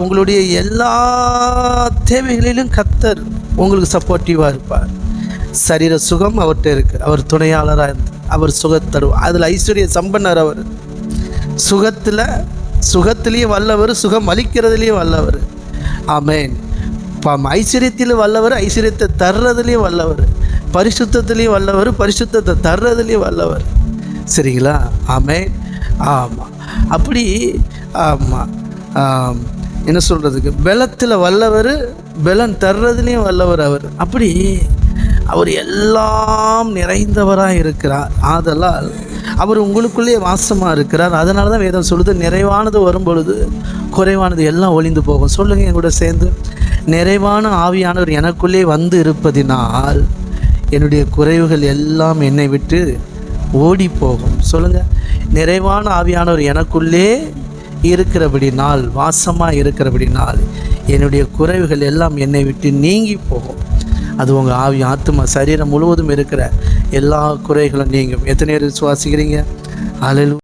உங்களுடைய எல்லா தேவைகளிலும் கர்த்தர் உங்களுக்கு சப்போர்ட்டிவாக இருப்பார். சரீர சுகம் அவர்கிட்ட இருக்குது, அவர் துணையாளராக இருந்து அவர் சுகத்தருவார். அதில் ஐஸ்வர்ய சம்பன்னர் அவர். சுகத்திலையும் வல்லவர், சுகம் அளிக்கிறதுலேயும் வல்லவர். ஆமேன். ஐஸ்வர்யத்தில் வல்லவர், ஐஸ்வர்யத்தை தர்றதுலேயும் வல்லவர், பரிசுத்தத்துலேயும் வல்லவர், பரிசுத்தத்தை தர்றதுலேயும் வல்லவர். சரிங்களா? ஆமேன். ஆமாம். அப்படி ஆமாம், என்ன சொல்கிறதுக்கு, பலத்தில் வல்லவர், பலன் தர்றதுலேயும் வல்லவர் அவர். அப்படி அவர் எல்லாம் நிறைந்தவராக இருக்கிறார். ஆதலால் அவர் உங்களுக்குள்ளே வாசமாக இருக்கிறார். அதனால தான் வேதம் சொல்லுது, நிறைவானது வரும் பொழுது குறைவானது எல்லாம் ஒளிந்து போகும். சொல்லுங்கள் என் கூட சேர்ந்து, நிறைவான ஆவியானவர் எனக்குள்ளே வந்து இருப்பதினால் என்னுடைய குறைவுகள் எல்லாம் என்னை விட்டு ஓடி போகும். சொல்லுங்கள், நிறைவான ஆவியானவர் எனக்குள்ளே இருக்கிறபடினால், வாசமாக இருக்கிறபடினால் என்னுடைய குறைவுகள் எல்லாம் என்னை விட்டு நீங்கி போகும். அது உங்கள் ஆவி, ஆத்மா, சரீரம் முழுவதும் இருக்கிற எல்லா குறைகளும் நீங்கும். எத்தனை பேர் விசுவாசிக்கிறீங்க? அல்லேலூயா.